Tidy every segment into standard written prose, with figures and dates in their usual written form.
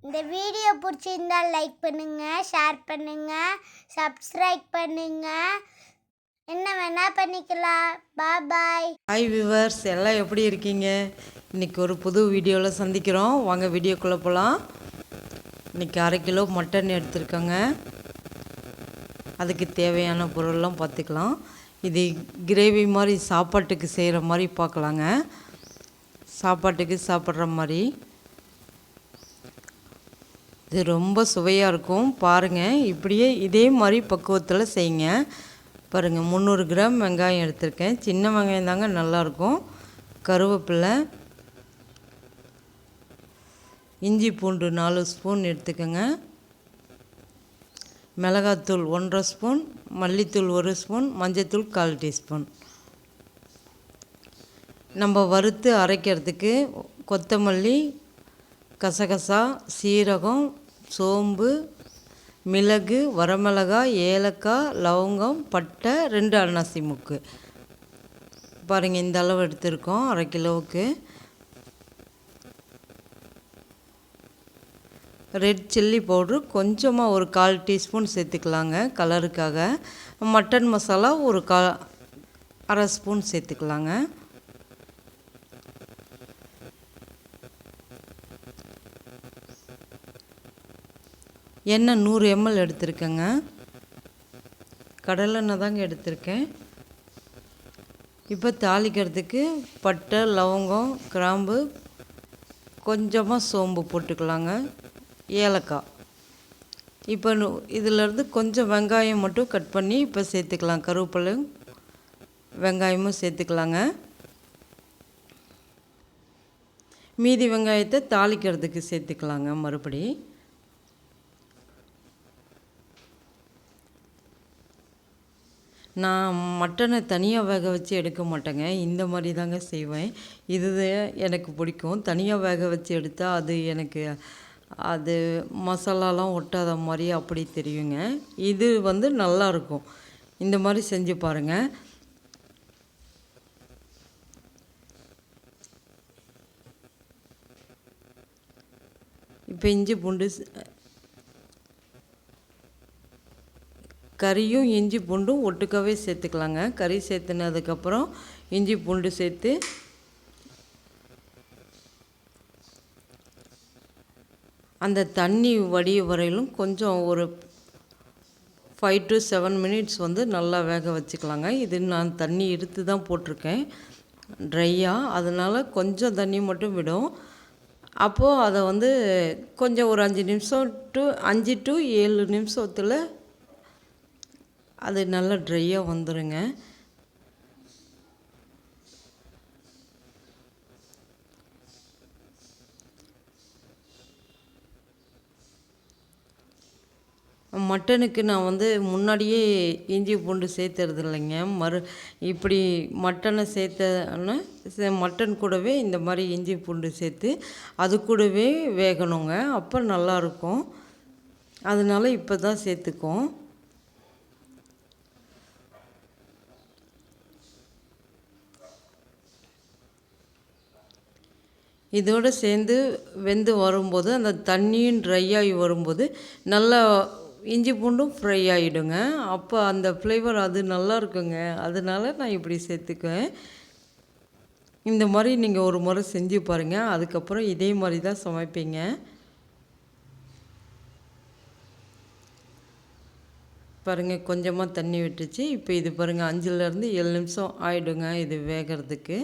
இந்த வீடியோ பிடிச்சிருந்தா லைக் பண்ணுங்க, ஷேர் பண்ணுங்க, சப்ஸ்கிரைப் பண்ணுங்க. என்ன வேணா பண்ணிக்கலாம். பாய். ஹாய் வியூவர்ஸ், எல்லாம் எப்படி இருக்கீங்க? இன்றைக்கி ஒரு புது வீடியோவில் சந்திக்கிறோம். வாங்க வீடியோக்குள்ளே போகலாம். இன்றைக்கி 1/2 கிலோ மட்டன் எடுத்துருக்கோங்க. அதுக்கு தேவையான பொருள்லாம் பார்த்துக்கலாம். இது கிரேவி மாதிரி சாப்பாட்டுக்கு செய்கிற மாதிரி பார்க்கலாங்க. சாப்பாட்டுக்கு சாப்பிட்ற மாதிரி இது ரொம்ப சுவையாக இருக்கும். பாருங்கள், இப்படியே இதே மாதிரி பக்குவத்தில் செய்யுங்க. பாருங்கள், 300 கிராம் வெங்காயம் எடுத்திருக்கேன். சின்ன வெங்காயம் தாங்க நல்லாயிருக்கும். கருவேப்பிலை, இஞ்சி பூண்டு 4 ஸ்பூன் எடுத்துக்கோங்க. மிளகாத்தூள் 1.5 ஸ்பூன், மல்லித்தூள் 1 ஸ்பூன், மஞ்சத்தூள் 1/4 டீஸ்பூன். நம்ம வறுத்து அரைக்கிறதுக்கு கொத்தமல்லி, கசகசா, சீரகம், சோம்பு, மிளகு, வரமிளகாய், ஏலக்காய், லவங்கம், பட்டை, 2 அன்னாசி முக்கு. பாருங்கள், இந்த அளவு எடுத்துருக்கோம் 1/2 கிலோவுக்கு. ரெட் சில்லி பவுட்ரு கொஞ்சமாக ஒரு 1/4 டீஸ்பூன் சேர்த்துக்கலாங்க கலருக்காக. மட்டன் மசாலா ஒரு 1/2 ஸ்பூன் சேர்த்துக்கலாங்க. எண்ணெய் 100 ml எடுத்திருக்கேங்க. கடலெண்ணெய் தாங்க எடுத்திருக்கேன். இப்போ தாளிக்கிறதுக்கு பட்டை, லவங்கம், கிராம்பு, கொஞ்சமாக சோம்பு போட்டுக்கலாங்க, ஏலக்காய். இப்போ இதிலேருந்து கொஞ்சம் வெங்காயம் மட்டும் கட் பண்ணி இப்போ சேர்த்துக்கலாம். கருவேப்பிலை, வெங்காயமும் சேர்த்துக்கலாங்க. மீதி வெங்காயத்தை தாளிக்கிறதுக்கு சேர்த்துக்கலாங்க. மறுபடி நான் மட்டனை தனியாக வேக வச்சு எடுக்க மாட்டேங்க. இந்த மாதிரி தாங்க செய்வேன். இது எனக்கு பிடிக்கும். தனியாக வேக வச்சு எடுத்தால் அது மசாலாலாம் ஒட்டாத மாதிரி அப்படி தெரியுங்க. இது நல்லாயிருக்கும். இந்த மாதிரி செஞ்சு பாருங்கள். இப்போ இஞ்சி பூண்டு, கறியும் இஞ்சி பூண்டும் ஒட்டுக்காவே சேர்த்துக்கலாங்க. கறி சேர்த்துனதுக்கப்புறம் இஞ்சி பூண்டு சேர்த்து அந்த தண்ணி வடிய வரையிலும் கொஞ்சம் ஒரு 5 to 7 மினிட்ஸ் நல்லா வேக வச்சுக்கலாங்க. இது நான் தண்ணி எடுத்து தான் போட்டிருக்கேன் ட்ரையாக, அதனால் கொஞ்சம் தண்ணி மட்டும் விடும். அப்போது அதை கொஞ்சம் ஒரு 5 to 7 நிமிஷத்தில் அது நல்லா ட்ரையாக வந்துடுங்க. மட்டனுக்கு நான் முன்னாடியே இஞ்சி பூண்டு சேர்த்துறது இல்லைங்க. இப்படி மட்டனை சேர்த்தோன்னா மட்டன் கூடவே இந்த மாதிரி இஞ்சி பூண்டு சேர்த்து அது கூடவே வேகணுங்க. அப்போ நல்லாயிருக்கும். அதனால் இப்போ தான் சேர்த்துக்கோம். இதோடு சேர்ந்து வெந்து வரும்போது அந்த தண்ணியும் ட்ரை ஆகி வரும்போது நல்லா இஞ்சி பூண்டும் ஃப்ரை ஆகிடுங்க. அப்போ அந்த ஃப்ளேவர் அது நல்லா இருக்குங்க. அதனால நான் இப்படி சேர்த்துக்குவேன். இந்த மாதிரி நீங்கள் ஒரு முறை செஞ்சு பாருங்கள். அதுக்கப்புறம் இதே மாதிரி தான் சமைப்பீங்க. பாருங்கள், கொஞ்சமாக தண்ணி விட்டுச்சு. இப்போ இது பாருங்கள், 5லேருந்து 7 நிமிஷம் ஆகிடுங்க இது வேகிறதுக்கு.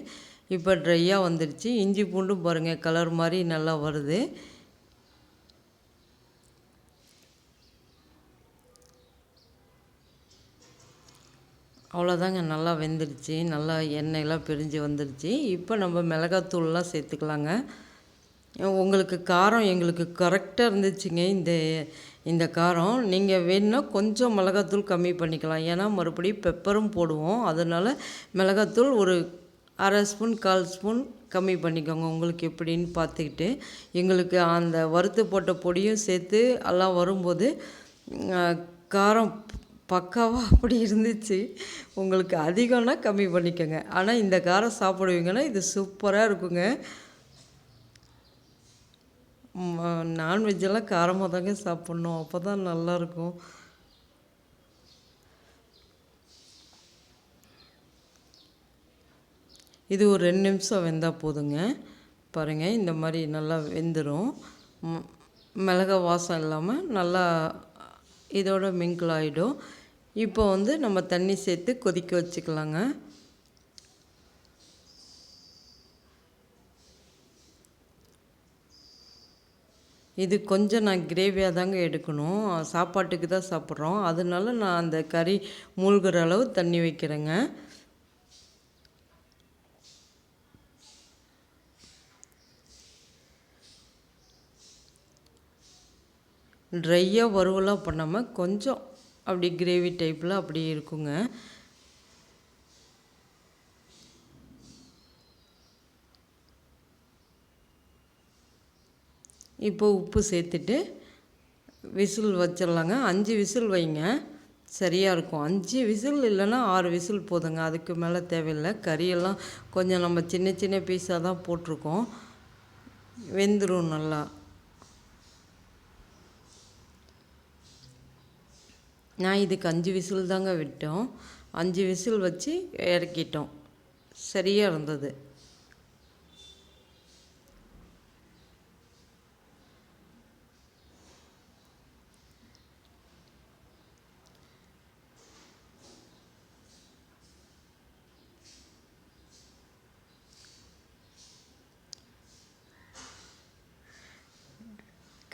இப்போ ட்ரையாக வந்துடுச்சு. இஞ்சி பூண்டும் பாருங்கள் கலர் மாதிரி நல்லா வருது. அவ்வளோதாங்க, நல்லா வெந்துடுச்சு. நல்லா எண்ணெயெல்லாம் பிரிஞ்சு வந்துடுச்சு. இப்போ நம்ம மிளகாத்தூள்லாம் சேர்த்துக்கலாங்க. உங்களுக்கு காரம் எங்களுக்கு கரெக்டாக இருந்துச்சுங்க. இந்த காரம் நீங்கள் வேணும்னா கொஞ்சம் மிளகாத்தூள் கம்மி பண்ணிக்கலாம். ஏன்னா மறுபடியும் பெப்பரும் போடுவோம். அதனால் மிளகாத்தூள் ஒரு 1/2 ஸ்பூன் 1/4 ஸ்பூன் கம்மி பண்ணிக்கோங்க, உங்களுக்கு எப்படின்னு பார்த்துக்கிட்டு. எங்களுக்கு அந்த வறுத்து போட்ட பொடியும் சேர்த்து எல்லாம் வரும்போது காரம் பக்காவாக அப்படி இருந்துச்சு. உங்களுக்கு அதிகம்னா கம்மி பண்ணிக்கோங்க. ஆனால் இந்த காரம் சாப்பிடுவீங்கன்னா இது சூப்பராக இருக்குங்க. நான்வெஜ்ஜெல்லாம் காரமாக தாங்க சாப்பிட்ணும், அப்போ தான் நல்லாயிருக்கும். இது ஒரு 2 நிமிஷம் வெந்தால் போதுங்க. பாருங்கள், இந்த மாதிரி நல்லா வெந்துடும். மிளகா வாசம் இல்லாமல் நல்லா இதோட மிங்கிள் ஆகிடும். இப்போ வந்து நம்ம தண்ணி சேர்த்து கொதிக்க வச்சுக்கலாங்க. இது கொஞ்சம் நான் கிரேவியாக தாங்க எடுக்கணும், சாப்பாட்டுக்கு தான் சாப்பிட்றோம். அதனால நான் அந்த கறி மூழ்கிற அளவு தண்ணி வைக்கிறேங்க. ட்ரையாக வறுவலாக பண்ணாமல் கொஞ்சம் அப்படி கிரேவி டைப்பில் அப்படி இருக்குங்க. இப்போ உப்பு சேர்த்துட்டு விசில் வச்சிடலாங்க. 5 விசில் வைங்க, சரியாக இருக்கும். 5 விசில் இல்லைன்னா 6 விசில் போதுங்க, அதுக்கு மேலே தேவையில்லை. கறியெல்லாம் கொஞ்சம் நம்ம சின்ன சின்ன பீஸாக தான் போட்டிருக்கோம், வெந்துடும் நல்லா. நான் இதுக்கு 5 விசில் தாங்க விட்டோம். 5 விசில் வச்சு இறக்கிட்டோம், சரியாக இருந்தது.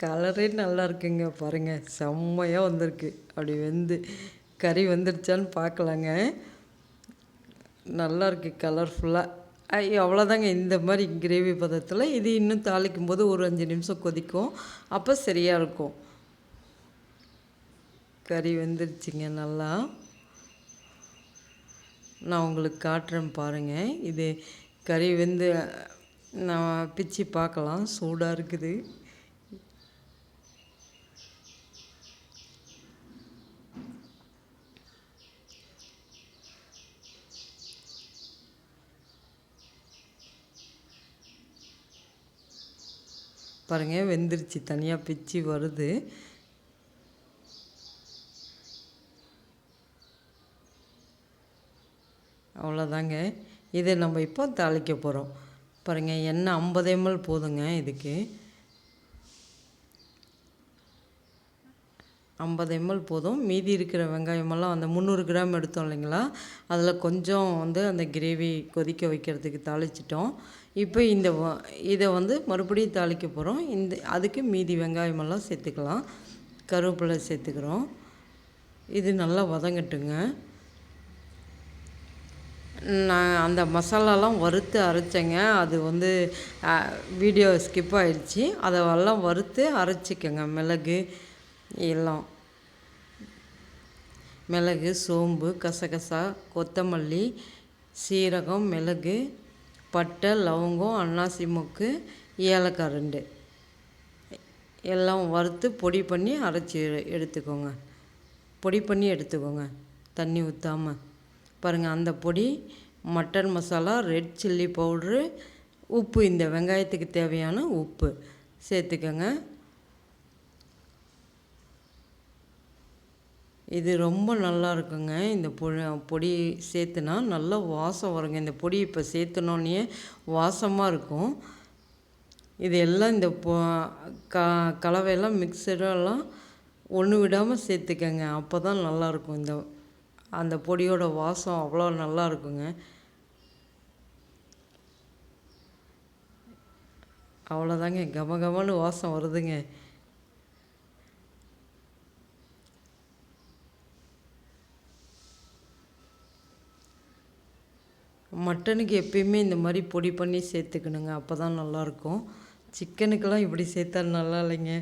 கலரே நல்லா இருக்குங்க, பாருங்கள், செம்மையாக வந்திருக்கு. அப்படி கறி வந்துடுச்சான்னு பார்க்கலாங்க. நல்லா இருக்குது கலர்ஃபுல்லாக. அவ்வளோதாங்க, இந்த மாதிரி கிரேவி பதத்தில். இது இன்னும் தாளிக்கும் போது ஒரு 5 நிமிஷம் கொதிக்கும், அப்போ சரியாக இருக்கும். கறி வெந்துருச்சுங்க நல்லா. நான் உங்களுக்கு காட்டுறேன் பாருங்கள். இது கறி நான் பிச்சு பார்க்கலாம், சூடாக இருக்குது. பாருங்கள், வெந்துருச்சு, தனியாக பிச்சு வருது. அவ்வளோதாங்க. இதை நம்ம இப்போ தாளிக்க போகிறோம். பாருங்கள், எண்ணெய் 50 ml போதுங்க. இதுக்கு 50 ml போதும். மீதி இருக்கிற வெங்காயமெல்லாம் அந்த 300 கிராம் எடுத்தோம் இல்லைங்களா, அதில் கொஞ்சம் அந்த கிரேவி கொதிக்க வைக்கிறதுக்கு தாளிச்சிட்டோம். இப்போ இதை மறுபடியும் தாளிக்க போகிறோம். அதுக்கு மீதி வெங்காயமெல்லாம் சேர்த்துக்கலாம், கருவேப்பிலை சேர்த்துக்கிறோம். இது நல்லா வதங்கட்டுங்க. நான் அந்த மசாலாலாம் வறுத்து அரைச்சேங்க, அது வீடியோ ஸ்கிப் ஆகிடுச்சி. அதெல்லாம் வறுத்து அரைச்சிக்கங்க. மிளகு, சோம்பு, கசகசா, கொத்தமல்லி, சீரகம், மிளகு, பட்டை, லவங்கம், அன்னாசி மொக்கு, ஏலக்காய் 2 எல்லாம் வறுத்து பொடி பண்ணி அரைச்சி எடுத்துக்கோங்க. தண்ணி ஊற்றாமல். பாருங்கள், அந்த பொடி, mutton masala, red chilli powder, உப்பு, இந்த வெங்காயத்துக்கு தேவையான உப்பு சேர்த்துக்கோங்க. இது ரொம்ப நல்லா இருக்குங்க. இந்த பொடி சேர்த்துனா நல்லா வாசம் வருங்க. இந்த பொடி இப்போ சேர்த்துனோன்னே வாசமாக இருக்கும். இது எல்லாம் இந்த கலவையெல்லாம் மிக்சடெல்லாம் ஒன்று விடாமல் சேர்த்துக்கங்க, அப்போ தான் நல்லாயிருக்கும். அந்த பொடியோட வாசம் அவ்வளோ நல்லா இருக்குங்க. அவ்வளோதாங்க, கமகமன்னு வாசம் வருதுங்க. மட்டனுக்கு எப்பயுமே இந்த மாதிரி பொடி பண்ணி சேர்த்துக்கணுங்க, அப்போ தான் நல்லாயிருக்கும். சிக்கனுக்கெல்லாம் இப்படி சேர்த்தா நல்லா இல்லைங்க,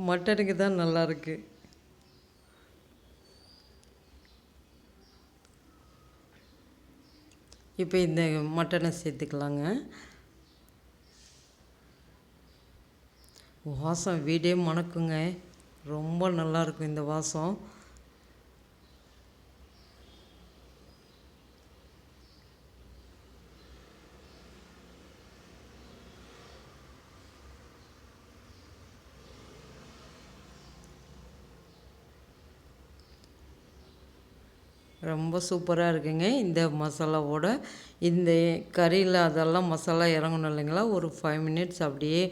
மட்டனுக்கு தான் நல்லாயிருக்கு. இப்போ இந்த மட்டனை சேர்த்துக்கலாங்க. வாசம் வீடே மணக்குங்க, ரொம்ப நல்லாயிருக்கும் இந்த வாசம். ரொம்ப சூப்பராக இருக்குங்க. இந்த மசாலாவோட இந்த கறியில் அதெல்லாம் மசாலா இறங்கணும் இல்லைங்களா, ஒரு 5 மினிட்ஸ் அப்படியே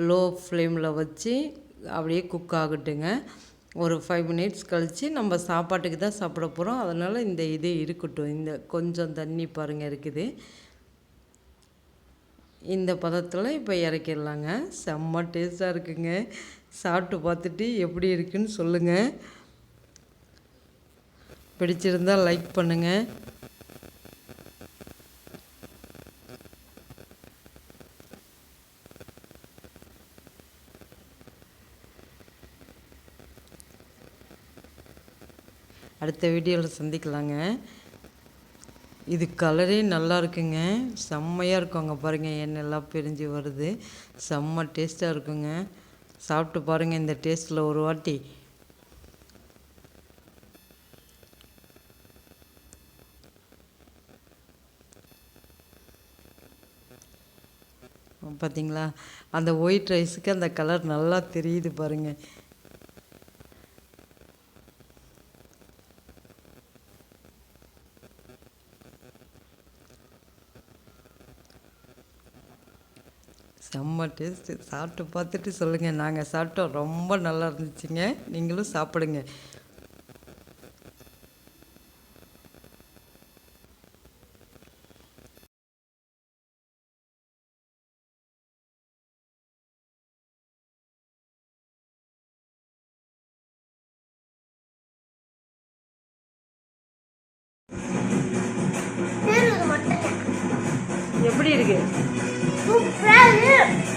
லோ ஃப்ளேமில் வச்சு அப்படியே குக் ஆகட்டுங்க. ஒரு 5 மினிட்ஸ் கழித்து நம்ம சாப்பாட்டுக்கு தான் சாப்பிட போகிறோம். அதனால் இந்த இது இருக்கட்டும். இந்த கொஞ்சம் தண்ணி பாருங்கள் இருக்குது. இந்த பதத்தில் இப்போ இறக்கிடலாங்க. செம்ம டேஸ்ட்டாக இருக்குங்க. சாப்பிட்டு பார்த்துட்டு எப்படி இருக்குன்னு சொல்லுங்கள். பிடிச்சிருந்தால் லைக் பண்ணுங்கள். அடுத்த வீடியோவில் சந்திக்கலாங்க. இது கலரே நல்லா இருக்குங்க. செம்மையாக இருக்கும். அங்கே பாருங்கள், எண்ணெயெல்லாம் பிரிஞ்சு வருது. செம்ம டேஸ்ட்டாக இருக்குங்க. சாப்பிட்டு பாருங்கள் இந்த டேஸ்ட்டில் ஒரு வாட்டி. பார்த்தீங்களா, அந்த ஒயிட் ரைஸுக்கு அந்த கலர் நல்லா தெரியுது பாருங்கள். செம்ம டேஸ்ட்டு. சாப்பிட்டு பார்த்துட்டு சொல்லுங்கள். நாங்கள் சாப்பிட்டோம், ரொம்ப நல்லா இருந்துச்சுங்க. நீங்களும் சாப்பிடுங்க. எப்படி இருக்கு? சூப்பரா இருக்கு.